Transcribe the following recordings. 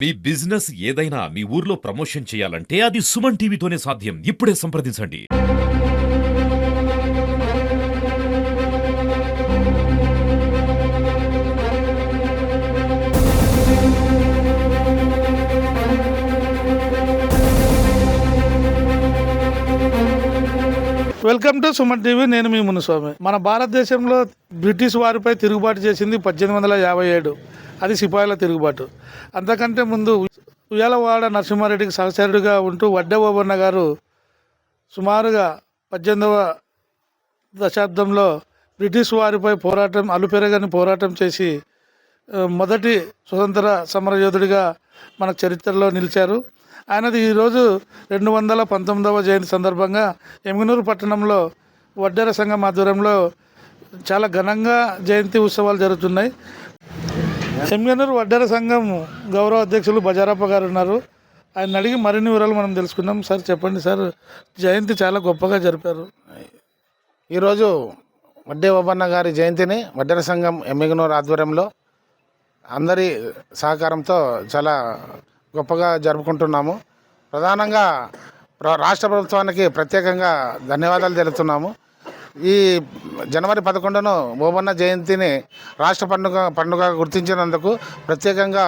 మీ business ఏదైనా మీ ఊర్లో promotion చేయాలంటే అది సుమన్ టీవీతోనే సాధ్యం. ఇప్పుడే సంప్రదించండి. Welcome to Suman TV. నేను మీ మునుస్వామి. మన భారతదేశంలో బ్రిటిష్ వారిపై తిరుగుబాటు చేసింది 1857. అది సిపాయిల తిరుగుబాటు. అంతకంటే ముందు ఉయ్యాలవాడ నరసింహారెడ్డికి సహచరుడిగా ఉంటూ వడ్డే ఓబన్న గారు సుమారుగా 18వ దశాబ్దంలో బ్రిటిష్ వారిపై అలుపెరగని పోరాటం చేసి మొదటి స్వతంత్ర సమరయోధుడిగా మన చరిత్రలో నిలిచారు. ఆయనది ఈరోజు 219వ జయంతి సందర్భంగా ఎమ్మిగనూరు పట్టణంలో వడ్డెర సంఘం ఆధ్వర్యంలో చాలా ఘనంగా జయంతి ఉత్సవాలు జరుగుతున్నాయి. ఎమ్మిగనూరు వడ్డెర సంఘం గౌరవ అధ్యక్షులు బజారప్ప గారు ఉన్నారు. ఆయన అడిగి మరిన్ని వివరాలు మనం తెలుసుకుందాం. సార్ చెప్పండి సార్, జయంతి చాలా గొప్పగా జరిపారు. ఈరోజు వడ్డే ఓబన్న గారి జయంతిని వడ్డెర సంఘం ఎమ్మిగనూరు ఆధ్వర్యంలో అందరి సహకారంతో చాలా గొప్పగా జరుపుకుంటున్నాము. ప్రధానంగా రాష్ట్ర ప్రభుత్వానికి ప్రత్యేకంగా ధన్యవాదాలు తెలుపుతున్నాము. ఈ జనవరి 11ను ఓబన్న జయంతిని రాష్ట్ర పండుగ గుర్తించినందుకు ప్రత్యేకంగా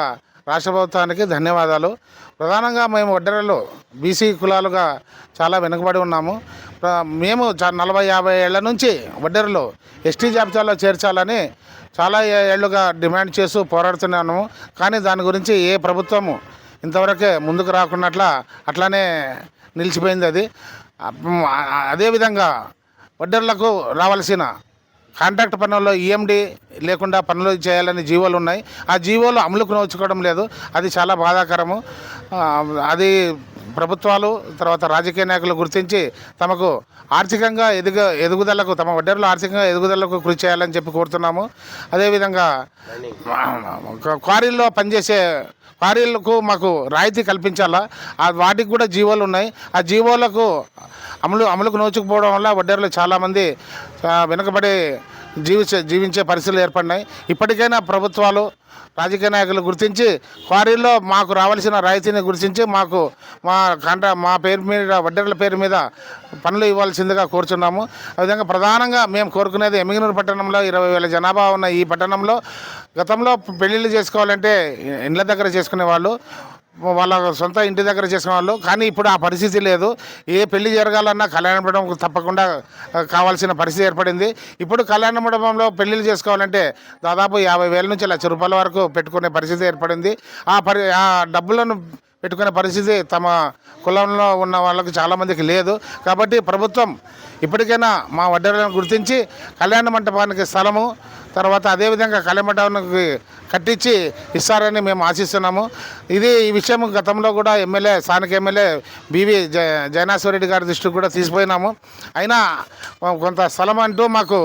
రాష్ట్ర ప్రభుత్వానికి ధన్యవాదాలు. ప్రధానంగా మేము వడ్డెరలో బీసీ కులాలుగా చాలా వెనుకబడి ఉన్నాము. మేము 40-50 ఏళ్ల నుంచి వడ్డెరలో ఎస్టీ జాబితాలో చేర్చాలని చాలా ఏళ్లుగా డిమాండ్ చేస్తూ పోరాడుతున్నాము. కానీ దాని గురించి ఏ ప్రభుత్వము ఇంతవరకే ముందుకు రాకున్నట్ల అట్లానే నిలిచిపోయింది. అది అదేవిధంగా వడ్డెర్లకు రావాల్సిన కాంట్రాక్ట్ పనుల్లో ఈఎండి లేకుండా పనులు చేయాలని జీవోలు ఉన్నాయి. ఆ జీవోలు అమలుకు నోచుకోవడం లేదు. అది చాలా బాధాకరము. అది ప్రభుత్వాలు తర్వాత రాజకీయ నాయకులు గుర్తించి తమకు ఆర్థికంగా ఎదుగుదలకు తమ వడ్డెరలో ఆర్థికంగా ఎదుగుదలకు కృషి చేయాలని చెప్పి కోరుతున్నాము. అదేవిధంగా క్వారీల్లో పనిచేసే క్వారీలకు మాకు రాయితీ కల్పించాలా. వాటికి కూడా జీవోలు ఉన్నాయి. ఆ జీవోలకు అమలుకు నోచుకుపోవడం వల్ల వడ్డెరలు చాలామంది వెనుకబడి జీవించే పరిస్థితులు ఏర్పడినాయి. ఇప్పటికైనా ప్రభుత్వాలు రాజకీయ నాయకులు గుర్తించి క్వారీల్లో మాకు రావాల్సిన రాయితీని గుర్తించి మాకు మా పేరు మీద వడ్డెరల పేరు మీద పనులు ఇవ్వాల్సిందిగా కోరుచున్నాము. అదేవిధంగా ప్రధానంగా మేము కోరుకునేది ఎమ్మిగనూరు పట్టణంలో 20,000 జనాభా ఉన్న ఈ పట్టణంలో గతంలో పెళ్ళిళ్ళు చేసుకోవాలంటే ఇండ్ల దగ్గర చేసుకునేవాళ్ళు, వాళ్ళ సొంత ఇంటి దగ్గర చేసుకునే వాళ్ళు. కానీ ఇప్పుడు ఆ పరిస్థితి లేదు. ఏ పెళ్లి జరగాలన్నా కళ్యాణ మండపం తప్పకుండా కావాల్సిన పరిస్థితి ఏర్పడింది. ఇప్పుడు కళ్యాణ మండపంలో పెళ్లిళ్ళు చేసుకోవాలంటే దాదాపు 50,000 నుంచి ₹1,00,000 వరకు పెట్టుకునే పరిస్థితి ఏర్పడింది. ఆ డబ్బులను పెట్టుకునే పరిస్థితి తమ కులంలో ఉన్న వాళ్ళకి చాలామందికి లేదు. కాబట్టి ప్రభుత్వం ఇప్పటికైనా మా వడ్డెరలను గుర్తించి కళ్యాణ మంటపానికి స్థలము తర్వాత అదేవిధంగా కళ్యాణ మంటపానికి కట్టించి ఇస్తారని మేము ఆశిస్తున్నాము. ఈ విషయం గతంలో కూడా స్థానిక ఎమ్మెల్యే బివి జయనాశ్వరరెడ్డి గారి దృష్టికి కూడా తీసిపోయినాము. అయినా కొంత స్థలం అంటూ మాకు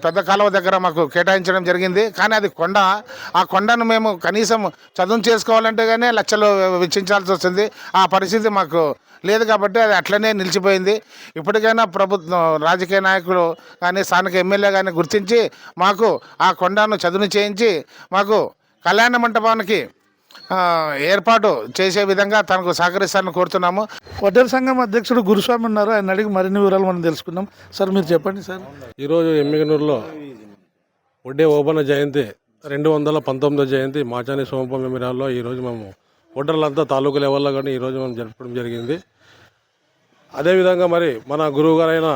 పెద్ద కాలువ దగ్గర మాకు కేటాయించడం జరిగింది. కానీ అది కొండ. ఆ కొండను మేము కనీసం చదువు చేసుకోవాలంటే కానీ లక్షలు వెచ్చించాల్సి వస్తుంది. ఆ పరిస్థితి మాకు లేదు. కాబట్టి అది అట్లనే నిలిచిపోయింది. ఇప్పటికైనా ప్రభుత్వం రాజకీయ నాయకులు కానీ స్థానిక ఎమ్మెల్యే కానీ గుర్తించి మాకు ఆ కొండను చదును చేయించి మాకు కళ్యాణ మంటపానికి ఏర్పాటు చేసే విధంగా తనకు సహకరిస్తారని కోరుతున్నాము. వడ్డెర సంఘం అధ్యక్షుడు గురుస్వామి ఉన్నారు. ఆయన అడిగి మరిన్ని వివరాలు మనం తెలుసుకుందాం. సార్ మీరు చెప్పండి సార్. ఈరోజు ఎమ్మిగనూరులో వడ్డే ఓబన్న జయంతి 219వ జయంతి మాచాని సోమప మెమోరియల్లో ఈరోజు మేము వడ్డెరలంతా తాలూకు లెవెల్లో కానీ ఈరోజు మేము జరపడం జరిగింది. అదేవిధంగా మరి మన గురువు గారైన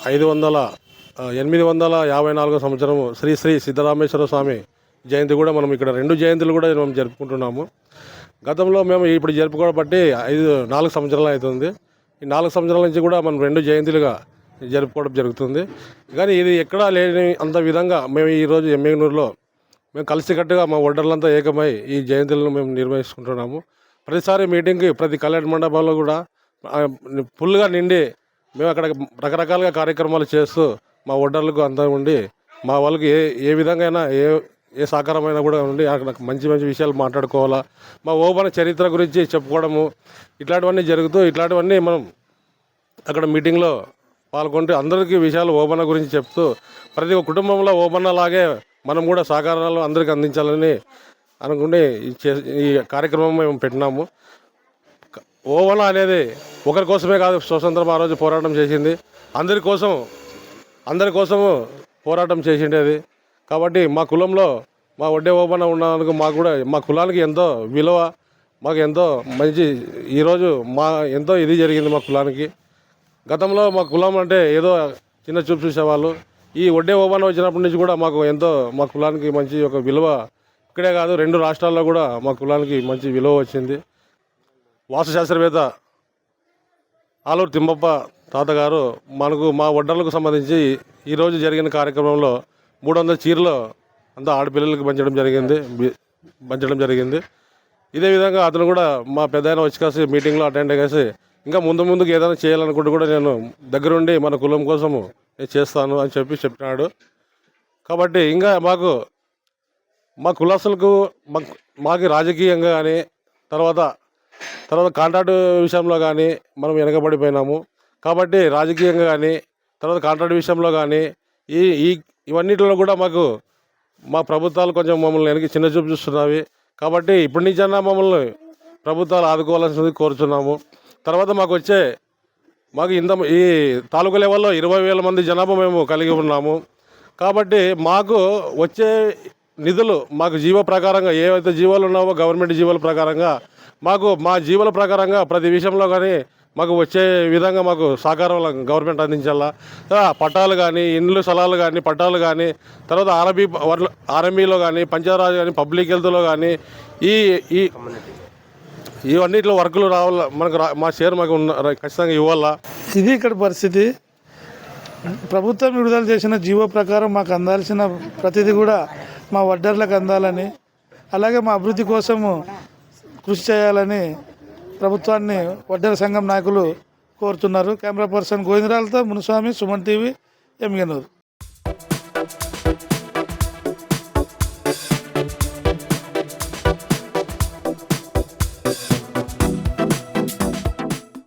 854 సంవత్సరము శ్రీ శ్రీ సిద్ధరామేశ్వర స్వామి జయంతి కూడా మనం ఇక్కడ 2 జయంతులు కూడా మనం జరుపుకుంటున్నాము. గతంలో మేము ఇప్పుడు జరుపుకోవడం బట్టి 4 సంవత్సరాలు అవుతుంది. ఈ 4 సంవత్సరాల నుంచి కూడా మనం 2 జయంతులుగా జరుపుకోవడం జరుగుతుంది. కానీ ఇది ఎక్కడా లేని అంత విధంగా మేము ఈరోజు ఎమ్మిగనూరులో మేము కలిసికట్టుగా మా వడ్డర్లంతా ఏకమై ఈ జయంతులను మేము నిర్వహించుకుంటున్నాము. ప్రతిసారి మీటింగ్కి ప్రతి కళ్యాణ మండపంలో కూడా ఫుల్గా నిండి మేము అక్కడ రకరకాలుగా కార్యక్రమాలు చేస్తూ మా వడ్డర్లకు అంతా ఉండి మా వాళ్ళకి ఏ విధంగా అయినా ఏ సహకారమైనా కూడా ఉండి అక్కడ మంచి మంచి విషయాలు మాట్లాడుకోవాలా, మా ఓబన్న చరిత్ర గురించి చెప్పుకోవడము ఇట్లాంటివన్నీ జరుగుతూ ఇట్లాంటివన్నీ మనం అక్కడ మీటింగ్లో పాల్గొంటూ అందరికీ విషయాలు ఓబన్న గురించి చెప్తూ ప్రతి ఒక్క కుటుంబంలో ఓబన్న లాగే మనం కూడా సహకారాలు అందరికీ అందించాలని అనుకుంటే ఈ కార్యక్రమం మేము పెట్టినాము. ఓవన అనేది ఒకరి కోసమే కాదు, స్వతంత్రం ఆ రోజు పోరాటం చేసింది, అందరి కోసము పోరాటం చేసిండేది. కాబట్టి మా కులంలో మా వడ్డే ఓబన్న ఉన్నందుకు మాకు కూడా మా కులానికి ఎంతో విలువ, మాకు ఎంతో మంచి ఈరోజు ఎంతో ఇది జరిగింది మా కులానికి. గతంలో మా కులం అంటే ఏదో చిన్న చూపు చూసేవాళ్ళు. ఈ వడ్డే ఓబన్న వచ్చినప్పటి నుంచి కూడా మాకు ఎంతో మా కులానికి మంచి ఒక విలువ, ఇక్కడే కాదు 2 రాష్ట్రాల్లో కూడా మా కులానికి మంచి విలువ వచ్చింది. వాస్తుశాస్త్రవేత్త ఆలూరు తిమ్మప్ప తాతగారు మనకు మా వడ్డర్లకు సంబంధించి ఈరోజు జరిగిన కార్యక్రమంలో 300 చీరలు అంతా ఆడపిల్లలకి పంచడం జరిగింది. ఇదే విధంగా అతను కూడా మా పెద్దాయన వచ్చి కాసి మీటింగ్లో అటెండ్ అయ్యేసి ఇంకా ముందుకు ఏదైనా చేయాలనుకుంటే కూడా నేను దగ్గరుండి మన కులం కోసము నేను చేస్తాను అని చెప్పినాడు. కాబట్టి ఇంకా మా కులస్తులకు మాకు రాజకీయంగా కానీ తర్వాత కాంట్రాక్ట్ విషయంలో కానీ మనం వెనకబడిపోయినాము. కాబట్టి రాజకీయంగా కానీ తర్వాత కాంట్రాక్ట్ విషయంలో కానీ ఇవన్నిటిలో కూడా మా ప్రభుత్వాలు కొంచెం మమ్మల్ని చిన్న చూపు చూస్తున్నవి. కాబట్టి ఇప్పటి నుంచైనా మమ్మల్ని ప్రభుత్వాలు ఆదుకోవాల్సింది కోరుతున్నాము. తర్వాత మాకు ఈ తాలూకా లెవెల్లో 20,000 మంది జనాభా మేము కలిగి ఉన్నాము. కాబట్టి మాకు వచ్చే నిధులు మాకు జీవో ప్రకారంగా ఏవైతే జీవోలు ఉన్నావో గవర్నమెంట్ జీవోల ప్రకారంగా మా జీవోల ప్రకారంగా ప్రతి విషయంలో కానీ మాకు వచ్చే విధంగా మాకు సహకారం గవర్నమెంట్ అందించాలా. పట్టాలు కానీ, ఇండ్లు స్థలాలు కానీ, పట్టాలు కానీ, తర్వాత ఆర్ఎంబీలో కానీ, పంచాయతీరాజ్ కానీ, పబ్లిక్ హెల్త్లో కానీ ఇవన్నిట్లో వర్కులు రావాలా. మా షేర్ మాకు ఖచ్చితంగా ఇవ్వాలా. ఇది ఇక్కడ పరిస్థితి. ప్రభుత్వం విడుదల చేసిన జీవో ప్రకారం మాకు అందాల్సిన ప్రతిదీ కూడా మా వడ్డర్లకు అందాలని, అలాగే మా అభివృద్ధి కోసము కృషి చేయాలని ప్రభుత్వాన్ని వడ్డెర సంఘం నాయకులు కోరుతున్నారు. కెమెరా పర్సన్ గోవిందరాలతో మునుస్వామి, సుమన్ టీవీ, ఎమ్మిగనూరు.